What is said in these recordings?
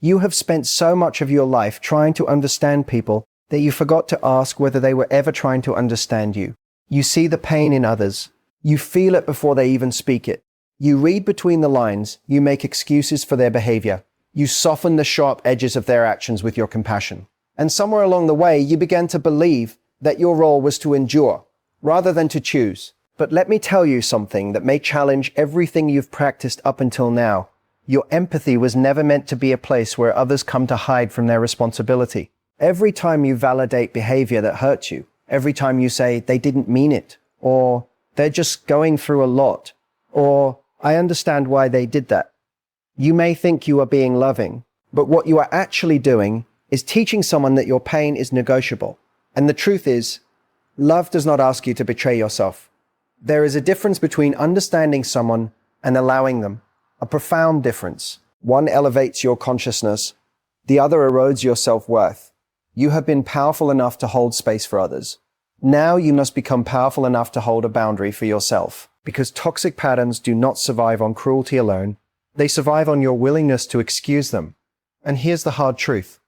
You have spent so much of your life trying to understand people that you forgot to ask whether they were ever trying to understand you. You see the pain in others. You feel it before they even speak it. You read between the lines. You make excuses for their behavior. You soften the sharp edges of their actions with your compassion. And somewhere along the way, you began to believe that your role was to endure, rather than to choose. But let me tell you something that may challenge everything you've practiced up until now. Your empathy was never meant to be a place where others come to hide from their responsibility. Every time you validate behavior that hurts you, every time you say they didn't mean it, or they're just going through a lot, or I understand why they did that, you may think you are being loving, but what you are actually doing is teaching someone that your pain is negotiable. And the truth is, love does not ask you to betray yourself. There is a difference between understanding someone and allowing them. A profound difference. One elevates your consciousness, the other erodes your self-worth. You have been powerful enough to hold space for others. Now you must become powerful enough to hold a boundary for yourself, because toxic patterns do not survive on cruelty alone. They survive on your willingness to excuse them. And here's the hard truth.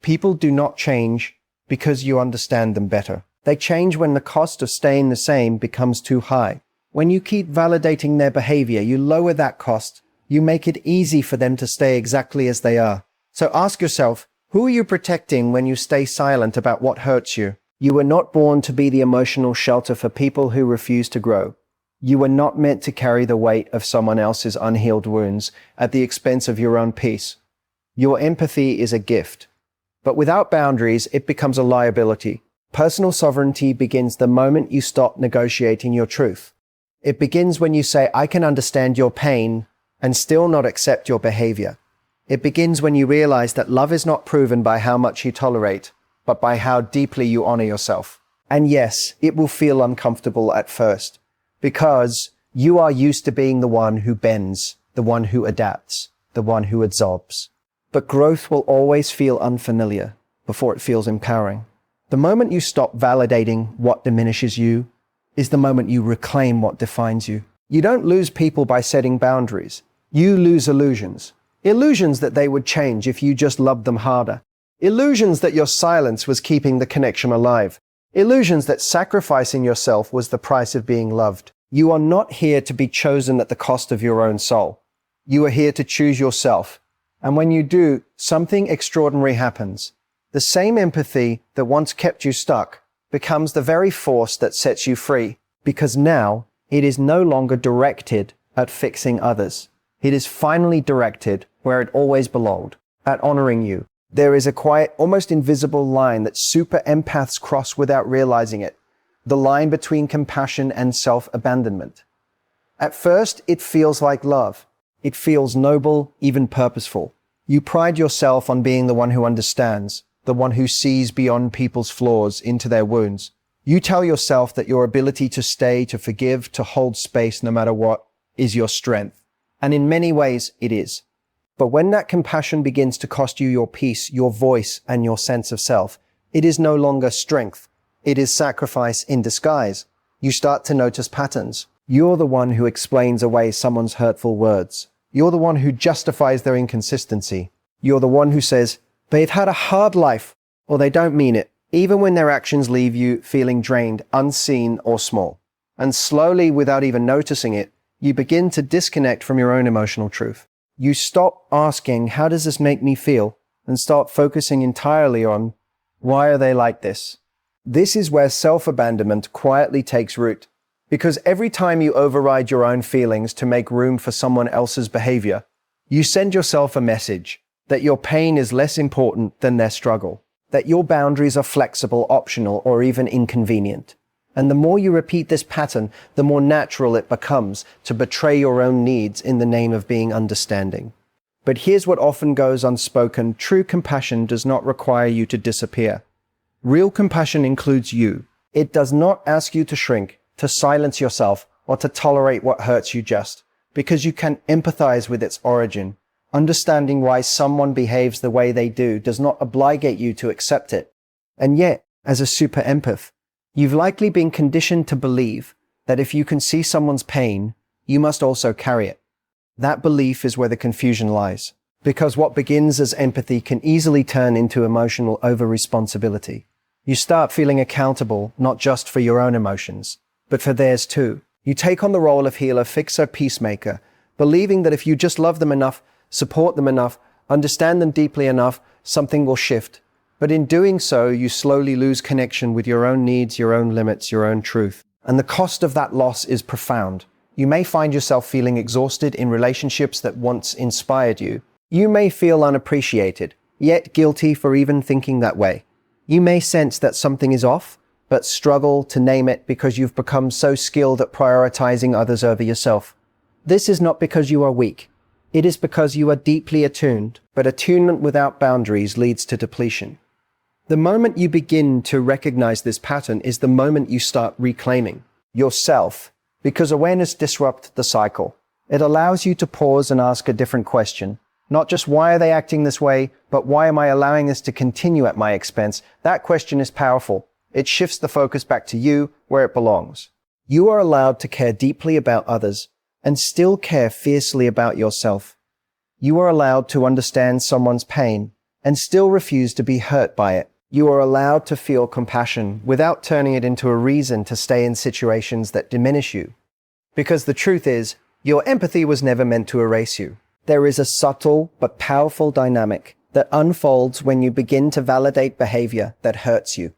People do not change because you understand them better. They change when the cost of staying the same becomes too high. When you keep validating their behavior, you lower that cost. You make it easy for them to stay exactly as they are. So ask yourself, who are you protecting when you stay silent about what hurts you? You were not born to be the emotional shelter for people who refuse to grow. You were not meant to carry the weight of someone else's unhealed wounds at the expense of your own peace. Your empathy is a gift. But without boundaries, it becomes a liability. Personal sovereignty begins the moment you stop negotiating your truth. It begins when you say, I can understand your pain and still not accept your behavior. It begins when you realize that love is not proven by how much you tolerate, but by how deeply you honor yourself. And yes, it will feel uncomfortable at first, because you are used to being the one who bends, the one who adapts, the one who absorbs. But growth will always feel unfamiliar before it feels empowering. The moment you stop validating what diminishes you is the moment you reclaim what defines you. You don't lose people by setting boundaries. You lose illusions. Illusions that they would change if you just loved them harder. Illusions that your silence was keeping the connection alive. Illusions that sacrificing yourself was the price of being loved. You are not here to be chosen at the cost of your own soul. You are here to choose yourself. And when you do, something extraordinary happens. The same empathy that once kept you stuck becomes the very force that sets you free, because now it is no longer directed at fixing others. It is finally directed where it always belonged, at honoring you. There is a quiet, almost invisible line that super empaths cross without realizing it, the line between compassion and self-abandonment. At first, it feels like love. It feels noble, even purposeful. You pride yourself on being the one who understands, the one who sees beyond people's flaws into their wounds. You tell yourself that your ability to stay, to forgive, to hold space no matter what, is your strength. And in many ways, it is. But when that compassion begins to cost you your peace, your voice, and your sense of self, it is no longer strength. It is sacrifice in disguise. You start to notice patterns. You're the one who explains away someone's hurtful words. You're the one who justifies their inconsistency. You're the one who says, they've had a hard life, or they don't mean it, even when their actions leave you feeling drained, unseen, or small. And slowly, without even noticing it, you begin to disconnect from your own emotional truth. You stop asking, how does this make me feel? And start focusing entirely on, why are they like this? This is where self-abandonment quietly takes root. Because every time you override your own feelings to make room for someone else's behavior, you send yourself a message that your pain is less important than their struggle, that your boundaries are flexible, optional, or even inconvenient. And the more you repeat this pattern, the more natural it becomes to betray your own needs in the name of being understanding. But here's what often goes unspoken. True compassion does not require you to disappear. Real compassion includes you. It does not ask you to shrink, to silence yourself, or to tolerate what hurts you just, because you can empathize with its origin. Understanding why someone behaves the way they do does not obligate you to accept it. And yet, as a super empath, you've likely been conditioned to believe that if you can see someone's pain, you must also carry it. That belief is where the confusion lies. Because what begins as empathy can easily turn into emotional over-responsibility. You start feeling accountable not just for your own emotions, but for theirs too. You take on the role of healer, fixer, peacemaker, believing that if you just love them enough, support them enough, understand them deeply enough, something will shift. But in doing so, you slowly lose connection with your own needs, your own limits, your own truth. And the cost of that loss is profound. You may find yourself feeling exhausted in relationships that once inspired you. You may feel unappreciated, yet guilty for even thinking that way. You may sense that something is off, but struggle to name it because you've become so skilled at prioritizing others over yourself. This is not because you are weak. It is because you are deeply attuned, but attunement without boundaries leads to depletion. The moment you begin to recognize this pattern is the moment you start reclaiming yourself, because awareness disrupts the cycle. It allows you to pause and ask a different question. Not just why are they acting this way, but why am I allowing this to continue at my expense? That question is powerful. It shifts the focus back to you, where it belongs. You are allowed to care deeply about others and still care fiercely about yourself. You are allowed to understand someone's pain and still refuse to be hurt by it. You are allowed to feel compassion without turning it into a reason to stay in situations that diminish you. Because the truth is, your empathy was never meant to erase you. There is a subtle but powerful dynamic that unfolds when you begin to validate behavior that hurts you.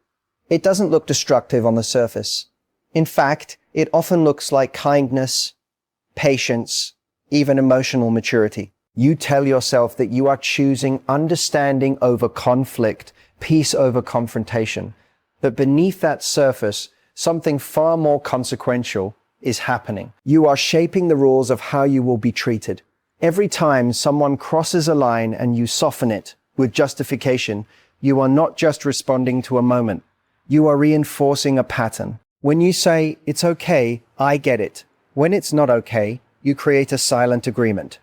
It doesn't look destructive on the surface. In fact, it often looks like kindness, patience, even emotional maturity. You tell yourself that you are choosing understanding over conflict, peace over confrontation. But beneath that surface, something far more consequential is happening. You are shaping the rules of how you will be treated. Every time someone crosses a line and you soften it with justification, you are not just responding to a moment. You are reinforcing a pattern. When you say, "It's okay, I get it," when it's not okay, you create a silent agreement.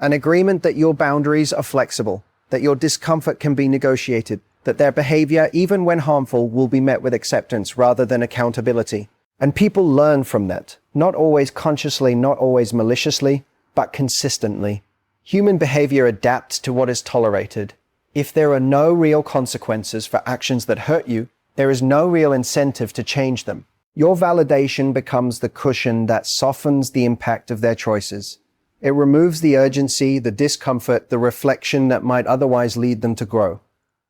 An agreement that your boundaries are flexible, that your discomfort can be negotiated, that their behavior, even when harmful, will be met with acceptance rather than accountability. And people learn from that, not always consciously, not always maliciously, but consistently. Human behavior adapts to what is tolerated. If there are no real consequences for actions that hurt you, there is no real incentive to change them. Your validation becomes the cushion that softens the impact of their choices. It removes the urgency, the discomfort, the reflection that might otherwise lead them to grow.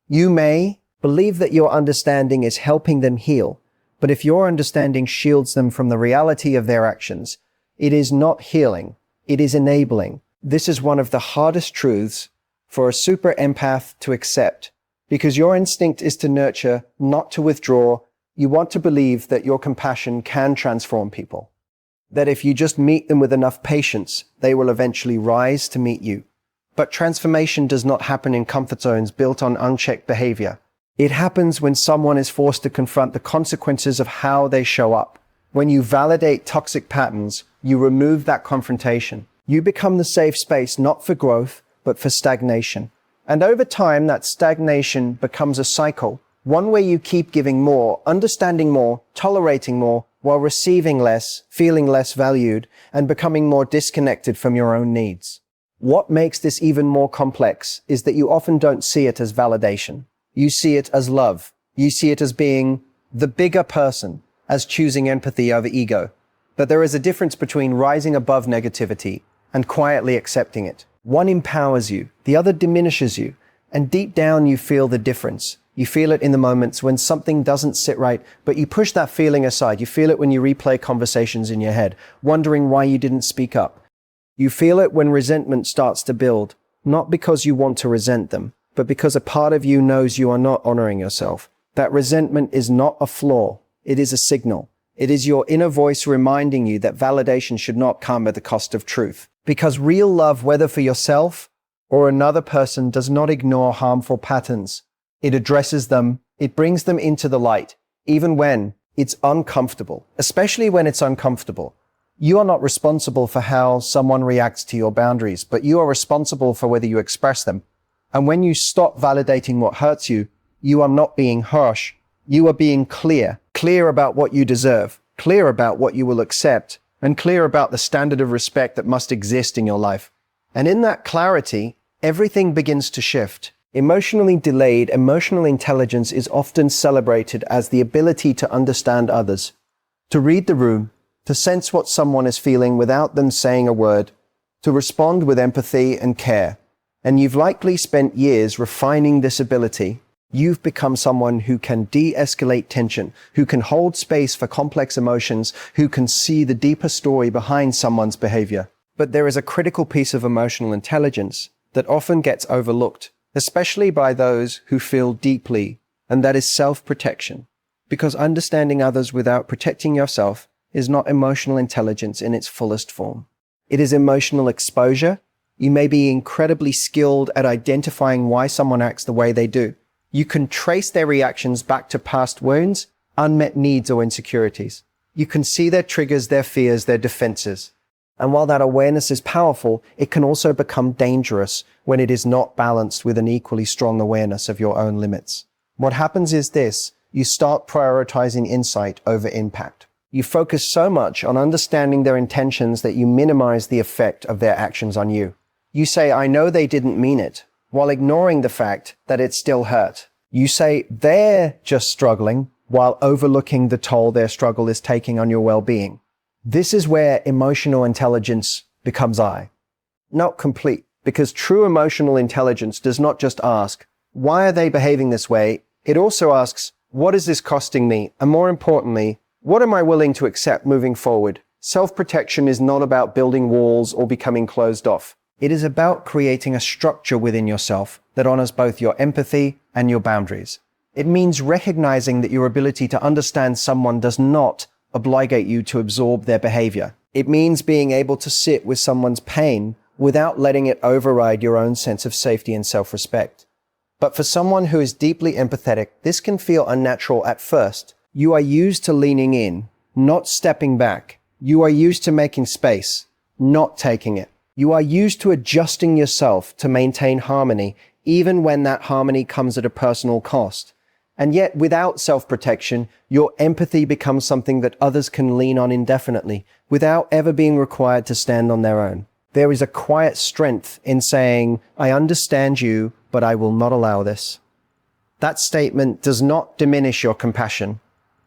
You may believe that your understanding is helping them heal, but if your understanding shields them from the reality of their actions, it is not healing, it is enabling. This is one of the hardest truths for a super empath to accept, because your instinct is to nurture, not to withdraw. You want to believe that your compassion can transform people, that if you just meet them with enough patience, they will eventually rise to meet you. But transformation does not happen in comfort zones built on unchecked behavior. It happens when someone is forced to confront the consequences of how they show up. When you validate toxic patterns, you remove that confrontation. You become the safe space not for growth, but for stagnation. And over time, that stagnation becomes a cycle, one where you keep giving more, understanding more, tolerating more, while receiving less, feeling less valued, and becoming more disconnected from your own needs. What makes this even more complex is that you often don't see it as validation. You see it as love. You see it as being the bigger person, as choosing empathy over ego. But there is a difference between rising above negativity and quietly accepting it. One empowers you, the other diminishes you, and deep down you feel the difference. You feel it in the moments when something doesn't sit right, but you push that feeling aside. You feel it when you replay conversations in your head, wondering why you didn't speak up. You feel it when resentment starts to build, not because you want to resent them, but because a part of you knows you are not honoring yourself. That resentment is not a flaw, it is a signal. It is your inner voice reminding you that validation should not come at the cost of truth. Because real love, whether for yourself or another person, does not ignore harmful patterns. It addresses them, it brings them into the light, even when it's uncomfortable, especially when it's uncomfortable. You are not responsible for how someone reacts to your boundaries, but you are responsible for whether you express them. And when you stop validating what hurts you, you are not being harsh. You are being clear about what you deserve, clear about what you will accept, and clear about the standard of respect that must exist in your life. And in that clarity, everything begins to shift. Emotionally delayed emotional intelligence is often celebrated as the ability to understand others, to read the room, to sense what someone is feeling without them saying a word, to respond with empathy and care. And you've likely spent years refining this ability. You've become someone who can de-escalate tension, who can hold space for complex emotions, who can see the deeper story behind someone's behavior. But there is a critical piece of emotional intelligence that often gets overlooked, especially by those who feel deeply, and that is self-protection. Because understanding others without protecting yourself is not emotional intelligence in its fullest form. It is emotional exposure. You may be incredibly skilled at identifying why someone acts the way they do. You can trace their reactions back to past wounds, unmet needs, or insecurities. You can see their triggers, their fears, their defenses. And while that awareness is powerful, it can also become dangerous when it is not balanced with an equally strong awareness of your own limits. What happens is this: you start prioritizing insight over impact. You focus so much on understanding their intentions that you minimize the effect of their actions on you. You say, "I know they didn't mean it," while ignoring the fact that it still hurt. You say, "They're just struggling," while overlooking the toll their struggle is taking on your well-being. This is where emotional intelligence becomes not complete, because true emotional intelligence does not just ask, "Why are they behaving this way?" It also asks, "What is this costing me?" And more importantly, "What am I willing to accept moving forward?" Self-protection is not about building walls or becoming closed off. It is about creating a structure within yourself that honors both your empathy and your boundaries. It means recognizing that your ability to understand someone does not obligate you to absorb their behavior. It means being able to sit with someone's pain without letting it override your own sense of safety and self-respect. But for someone who is deeply empathetic, this can feel unnatural at first. You are used to leaning in, not stepping back. You are used to making space, not taking it. You are used to adjusting yourself to maintain harmony, even when that harmony comes at a personal cost. And yet, without self-protection, your empathy becomes something that others can lean on indefinitely, without ever being required to stand on their own. There is a quiet strength in saying, "I understand you, but I will not allow this." That statement does not diminish your compassion.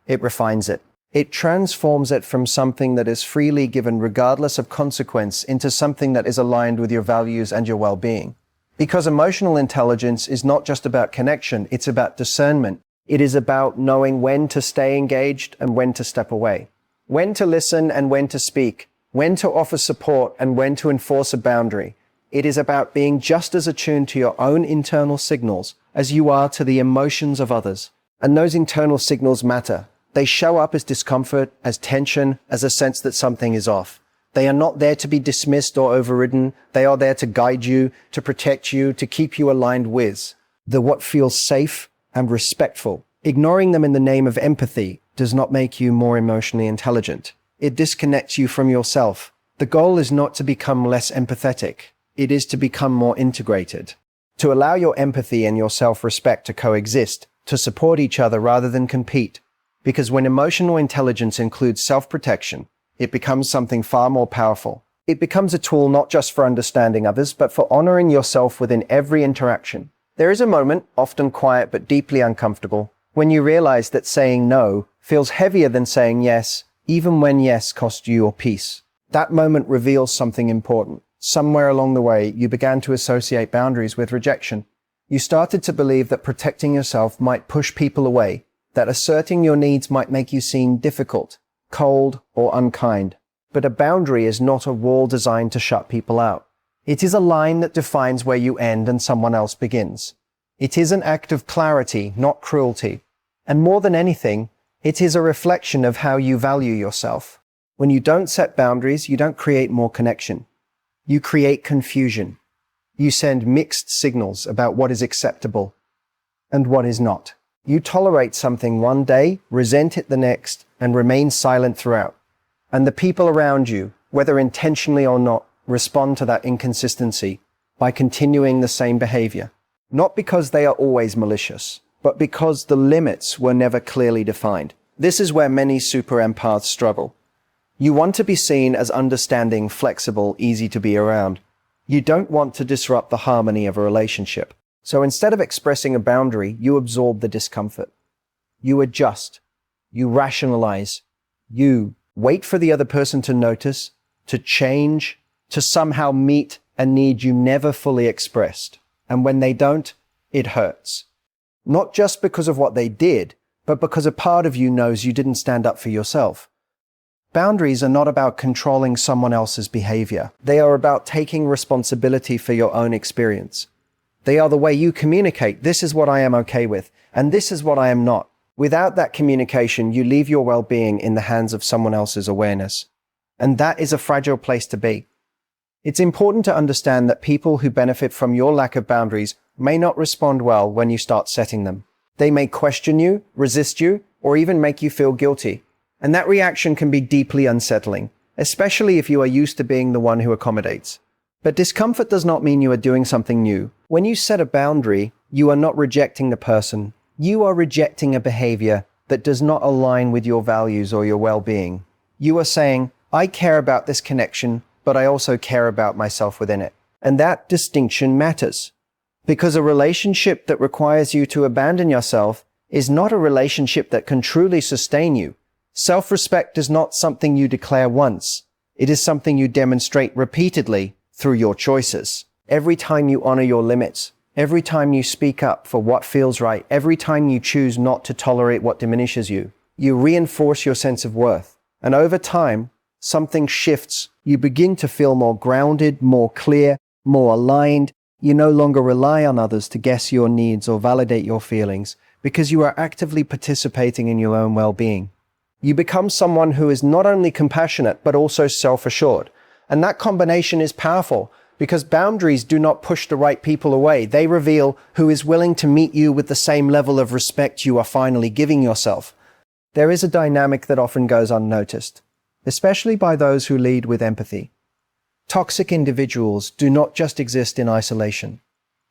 It refines it. It transforms it from something that is freely given regardless of consequence into something that is aligned with your values and your well-being. Because emotional intelligence is not just about connection, it's about discernment. It is about knowing when to stay engaged and when to step away, when to listen and when to speak, when to offer support and when to enforce a boundary. It is about being just as attuned to your own internal signals as you are to the emotions of others. And those internal signals matter. They show up as discomfort, as tension, as a sense that something is off. They are not there to be dismissed or overridden. They are there to guide you, to protect you, to keep you aligned with what feels safe and respectful. Ignoring them in the name of empathy does not make you more emotionally intelligent. It disconnects you from yourself. The goal is not to become less empathetic. It is to become more integrated. To allow your empathy and your self-respect to coexist, to support each other rather than compete. Because when emotional intelligence includes self-protection, it becomes something far more powerful. It becomes a tool not just for understanding others, but for honoring yourself within every interaction. There is a moment, often quiet but deeply uncomfortable, when you realize that saying no feels heavier than saying yes, even when yes costs you your peace. That moment reveals something important. Somewhere along the way, you began to associate boundaries with rejection. You started to believe that protecting yourself might push people away, that asserting your needs might make you seem difficult, cold, or unkind. But a boundary is not a wall designed to shut people out. It is a line that defines where you end and someone else begins. It is an act of clarity, not cruelty. And more than anything, it is a reflection of how you value yourself. When you don't set boundaries, you don't create more connection. You create confusion. You send mixed signals about what is acceptable and what is not. You tolerate something one day, resent it the next, and remain silent throughout. And the people around you, whether intentionally or not, respond to that inconsistency by continuing the same behavior. Not because they are always malicious, but because the limits were never clearly defined. This is where many super empaths struggle. You want to be seen as understanding, flexible, easy to be around. You don't want to disrupt the harmony of a relationship. So instead of expressing a boundary, you absorb the discomfort. You adjust. You rationalize. You wait for the other person to notice, to change, to somehow meet a need you never fully expressed. And when they don't, it hurts. Not just because of what they did, but because a part of you knows you didn't stand up for yourself. Boundaries are not about controlling someone else's behavior. They are about taking responsibility for your own experience. They are the way you communicate, this is what I am okay with, and this is what I am not. Without that communication, you leave your well-being in the hands of someone else's awareness. And that is a fragile place to be. It's important to understand that people who benefit from your lack of boundaries may not respond well when you start setting them. They may question you, resist you, or even make you feel guilty. And that reaction can be deeply unsettling, especially if you are used to being the one who accommodates. But discomfort does not mean you are doing something new. When you set a boundary, you are not rejecting the person. You are rejecting a behavior that does not align with your values or your well-being. You are saying, I care about this connection, but I also care about myself within it. And that distinction matters. Because a relationship that requires you to abandon yourself is not a relationship that can truly sustain you. Self-respect is not something you declare once. It is something you demonstrate repeatedly through your choices. Every time you honor your limits, every time you speak up for what feels right, every time you choose not to tolerate what diminishes you, you reinforce your sense of worth. And over time, something shifts. You begin to feel more grounded, more clear, more aligned. You no longer rely on others to guess your needs or validate your feelings because you are actively participating in your own well-being. You become someone who is not only compassionate, but also self-assured. And that combination is powerful because boundaries do not push the right people away. They reveal who is willing to meet you with the same level of respect you are finally giving yourself. There is a dynamic that often goes unnoticed, especially by those who lead with empathy. Toxic individuals do not just exist in isolation.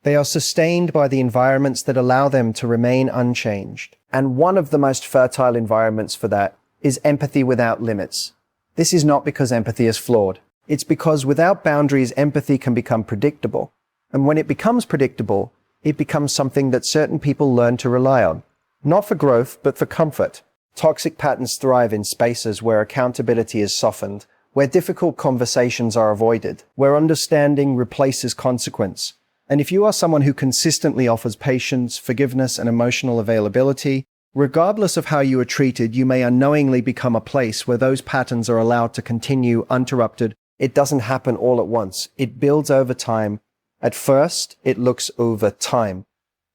They are sustained by the environments that allow them to remain unchanged. And one of the most fertile environments for that is empathy without limits. This is not because empathy is flawed. It's because without boundaries, empathy can become predictable. And when it becomes predictable, it becomes something that certain people learn to rely on. Not for growth, but for comfort. Toxic patterns thrive in spaces where accountability is softened, where difficult conversations are avoided, where understanding replaces consequence. And if you are someone who consistently offers patience, forgiveness, and emotional availability, regardless of how you are treated, you may unknowingly become a place where those patterns are allowed to continue uninterrupted. It doesn't happen all at once. It builds over time. At first, it looks over time.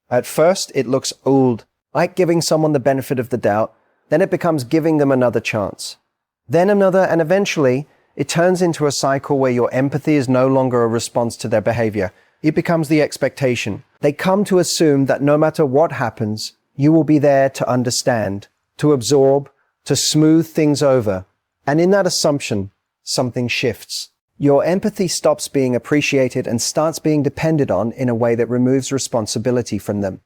At first, it looks old, like giving someone the benefit of the doubt. Then it becomes giving them another chance. Then another, and eventually, it turns into a cycle where your empathy is no longer a response to their behavior. It becomes the expectation. They come to assume that no matter what happens, you will be there to understand, to absorb, to smooth things over. And in that assumption, something shifts. Your empathy stops being appreciated and starts being depended on in a way that removes responsibility from them.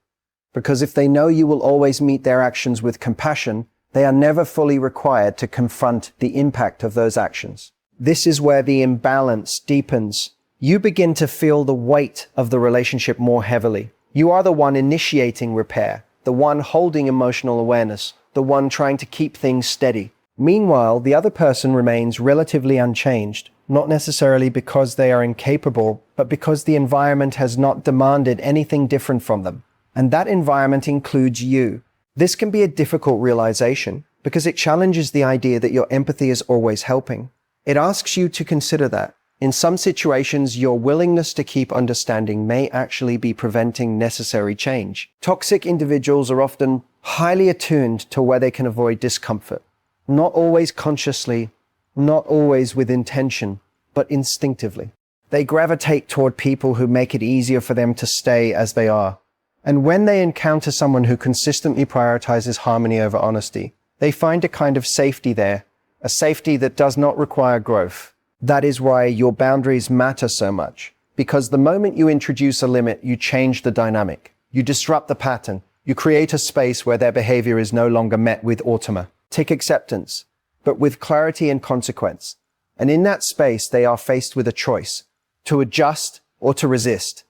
Because if they know you will always meet their actions with compassion, they are never fully required to confront the impact of those actions. This is where the imbalance deepens. You begin to feel the weight of the relationship more heavily. You are the one initiating repair, the one holding emotional awareness, the one trying to keep things steady. Meanwhile, the other person remains relatively unchanged, not necessarily because they are incapable, but because the environment has not demanded anything different from them. And that environment includes you. This can be a difficult realization because it challenges the idea that your empathy is always helping. It asks you to consider that. In some situations, your willingness to keep understanding may actually be preventing necessary change. Toxic individuals are often highly attuned to where they can avoid discomfort. Not always consciously, not always with intention, but instinctively. They gravitate toward people who make it easier for them to stay as they are. And when they encounter someone who consistently prioritizes harmony over honesty, they find a kind of safety there, a safety that does not require growth. That is why your boundaries matter so much, because the moment you introduce a limit, you change the dynamic. You disrupt the pattern. You create a space where their behavior is no longer met with automa, tick acceptance, but with clarity and consequence. And in that space, they are faced with a choice: to adjust, or to resist.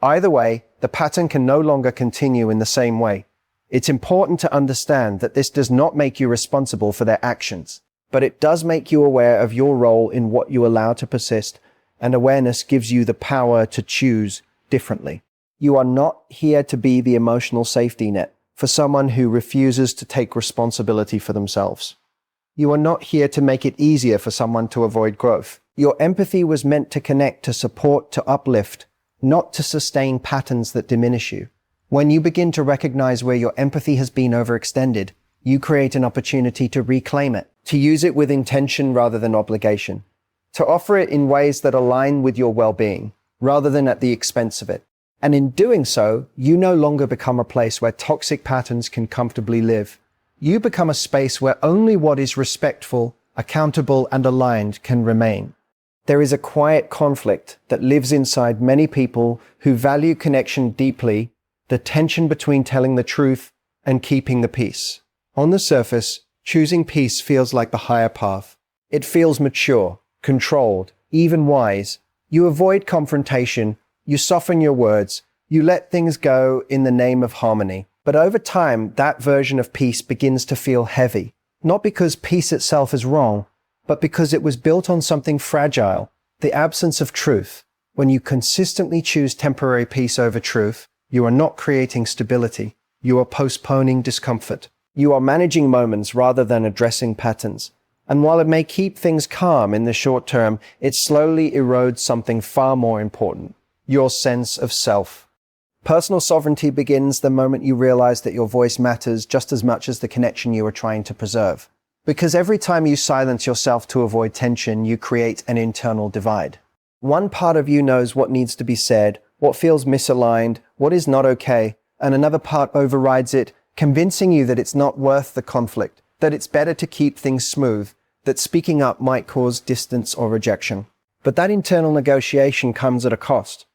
Either way, the pattern can no longer continue in the same way. It's important to understand that this does not make you responsible for their actions, but it does make you aware of your role in what you allow to persist, and awareness gives you the power to choose differently. You are not here to be the emotional safety net for someone who refuses to take responsibility for themselves. You are not here to make it easier for someone to avoid growth. Your empathy was meant to connect, to support, to uplift, not to sustain patterns that diminish you. When you begin to recognize where your empathy has been overextended, you create an opportunity to reclaim it, to use it with intention rather than obligation, to offer it in ways that align with your well-being, rather than at the expense of it. And in doing so, you no longer become a place where toxic patterns can comfortably live. You become a space where only what is respectful, accountable, and aligned can remain. There is a quiet conflict that lives inside many people who value connection deeply, the tension between telling the truth and keeping the peace. On the surface, choosing peace feels like the higher path. It feels mature, controlled, even wise. You avoid confrontation, you soften your words, you let things go in the name of harmony. But over time, that version of peace begins to feel heavy. Not because peace itself is wrong, but because it was built on something fragile, the absence of truth. When you consistently choose temporary peace over truth, you are not creating stability. You are postponing discomfort. You are managing moments rather than addressing patterns. And while it may keep things calm in the short term, it slowly erodes something far more important: your sense of self. Personal sovereignty begins the moment you realize that your voice matters just as much as the connection you are trying to preserve. Because every time you silence yourself to avoid tension, you create an internal divide. One part of you knows what needs to be said, what feels misaligned, what is not okay, and another part overrides it, convincing you that it's not worth the conflict, that it's better to keep things smooth, that speaking up might cause distance or rejection. But that internal negotiation comes at a cost.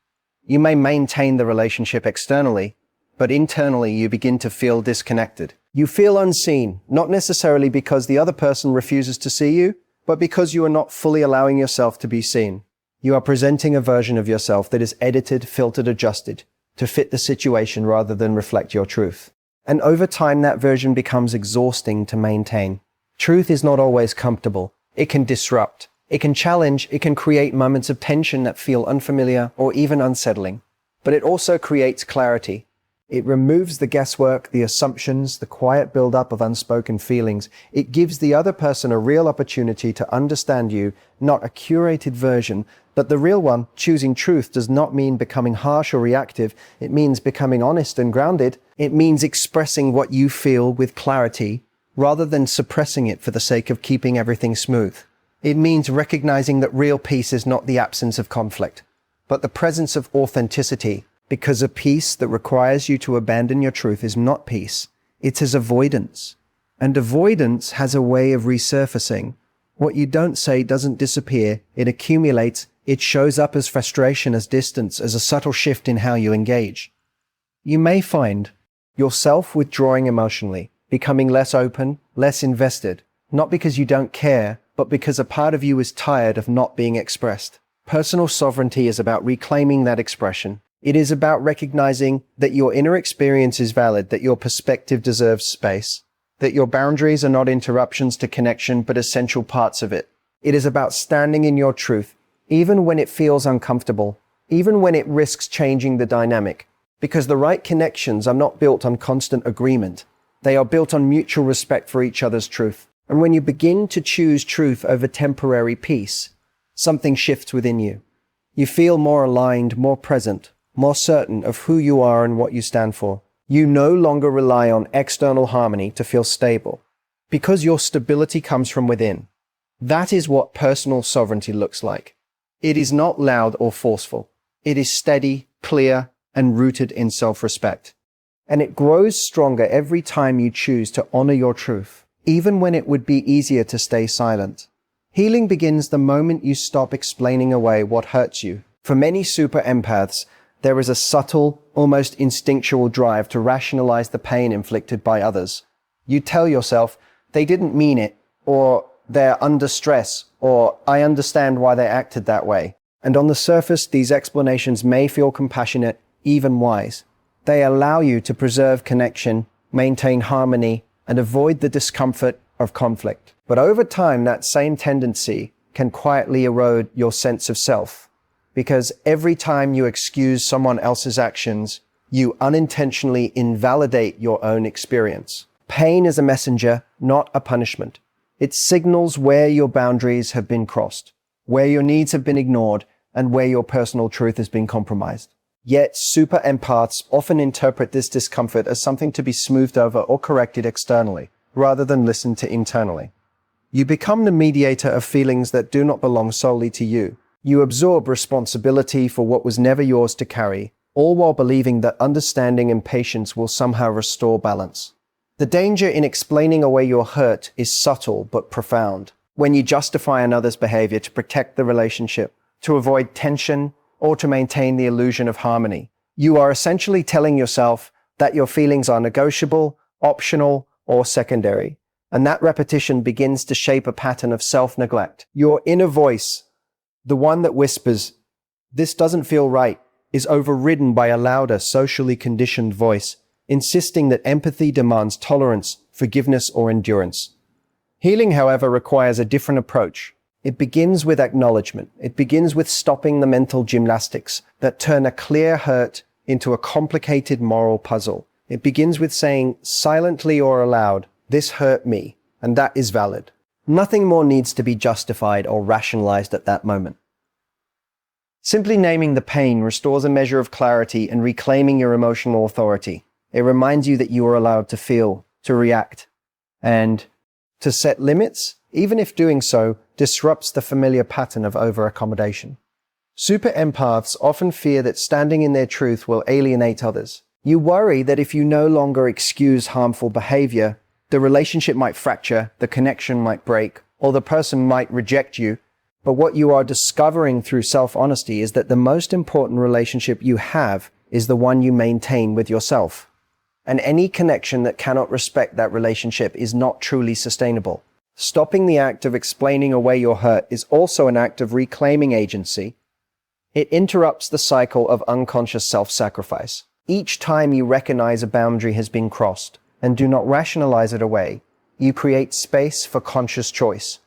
You may maintain the relationship externally, but internally you begin to feel disconnected. You feel unseen, not necessarily because the other person refuses to see you, but because you are not fully allowing yourself to be seen. You are presenting a version of yourself that is edited, filtered, adjusted to fit the situation rather than reflect your truth. And over time, that version becomes exhausting to maintain. Truth is not always comfortable. It can disrupt. It can challenge. It can create moments of tension that feel unfamiliar or even unsettling. But it also creates clarity. It removes the guesswork, the assumptions, the quiet buildup of unspoken feelings. It gives the other person a real opportunity to understand you, not a curated version, but the real one. Choosing truth does not mean becoming harsh or reactive. It means becoming honest and grounded. It means expressing what you feel with clarity, rather than suppressing it for the sake of keeping everything smooth. It means recognizing that real peace is not the absence of conflict, but the presence of authenticity. Because a peace that requires you to abandon your truth is not peace, it is avoidance. And avoidance has a way of resurfacing. What you don't say doesn't disappear, it accumulates, it shows up as frustration, as distance, as a subtle shift in how you engage. You may find yourself withdrawing emotionally, becoming less open, less invested, not because you don't care, but because a part of you is tired of not being expressed. Personal sovereignty is about reclaiming that expression. It is about recognizing that your inner experience is valid, that your perspective deserves space, that your boundaries are not interruptions to connection, but essential parts of it. It is about standing in your truth, even when it feels uncomfortable, even when it risks changing the dynamic, because the right connections are not built on constant agreement. They are built on mutual respect for each other's truth. And when you begin to choose truth over temporary peace, something shifts within you. You feel more aligned, more present, more certain of who you are and what you stand for. You no longer rely on external harmony to feel stable, because your stability comes from within. That is what personal sovereignty looks like. It is not loud or forceful. It is steady, clear, and rooted in self-respect. And it grows stronger every time you choose to honor your truth, even when it would be easier to stay silent. Healing begins the moment you stop explaining away what hurts you. For many super empaths, there is a subtle, almost instinctual drive to rationalize the pain inflicted by others. You tell yourself, they didn't mean it, or they're under stress, or I understand why they acted that way. And on the surface, these explanations may feel compassionate, even wise. They allow you to preserve connection, maintain harmony, and avoid the discomfort of conflict. But over time, that same tendency can quietly erode your sense of self. Because every time you excuse someone else's actions, you unintentionally invalidate your own experience. Pain is a messenger, not a punishment. It signals where your boundaries have been crossed, where your needs have been ignored, and where your personal truth has been compromised. Yet, super empaths often interpret this discomfort as something to be smoothed over or corrected externally, rather than listened to internally. You become the mediator of feelings that do not belong solely to you. You absorb responsibility for what was never yours to carry, all while believing that understanding and patience will somehow restore balance. The danger in explaining away your hurt is subtle but profound. When you justify another's behavior to protect the relationship, to avoid tension, or to maintain the illusion of harmony, you are essentially telling yourself that your feelings are negotiable, optional, or secondary. And that repetition begins to shape a pattern of self-neglect. Your inner voice, the one that whispers, "This doesn't feel right," is overridden by a louder, socially conditioned voice, insisting that empathy demands tolerance, forgiveness, or endurance. Healing, however, requires a different approach. It begins with acknowledgement. It begins with stopping the mental gymnastics that turn a clear hurt into a complicated moral puzzle. It begins with saying, silently or aloud, "This hurt me," and that is valid. Nothing more needs to be justified or rationalized at that moment. Simply naming the pain restores a measure of clarity and reclaiming your emotional authority. It reminds you that you are allowed to feel, to react, and to set limits, even if doing so disrupts the familiar pattern of over-accommodation. Super empaths often fear that standing in their truth will alienate others. You worry that if you no longer excuse harmful behavior, the relationship might fracture, the connection might break, or the person might reject you. But what you are discovering through self-honesty is that the most important relationship you have is the one you maintain with yourself. And any connection that cannot respect that relationship is not truly sustainable. Stopping the act of explaining away your hurt is also an act of reclaiming agency. It interrupts the cycle of unconscious self-sacrifice. Each time you recognize a boundary has been crossed and do not rationalize it away, you create space for conscious choice.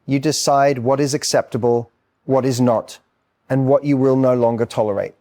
You decide what is acceptable, what is not, and what you will no longer tolerate.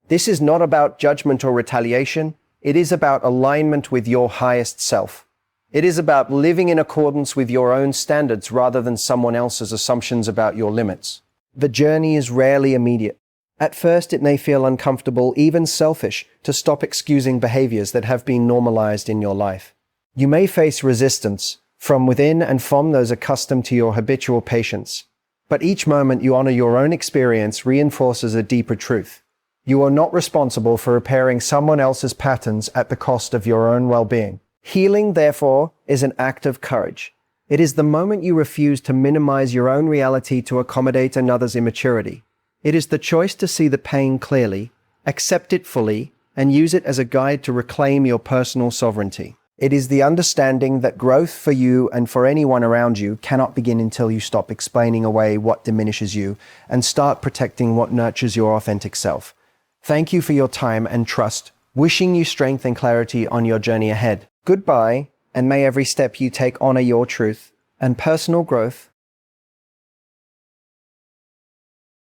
This is not about judgment or retaliation. It is about alignment with your highest self. It is about living in accordance with your own standards rather than someone else's assumptions about your limits. The journey is rarely immediate. At first, it may feel uncomfortable, even selfish, to stop excusing behaviors that have been normalized in your life. You may face resistance from within and from those accustomed to your habitual patience. But each moment you honor your own experience reinforces a deeper truth. You are not responsible for repairing someone else's patterns at the cost of your own well-being. Healing, therefore, is an act of courage. It is the moment you refuse to minimize your own reality to accommodate another's immaturity. It is the choice to see the pain clearly, accept it fully, and use it as a guide to reclaim your personal sovereignty. It is the understanding that growth for you and for anyone around you cannot begin until you stop explaining away what diminishes you and start protecting what nurtures your authentic self. Thank you for your time and trust, wishing you strength and clarity on your journey ahead. Goodbye, and may every step you take honor your truth and personal growth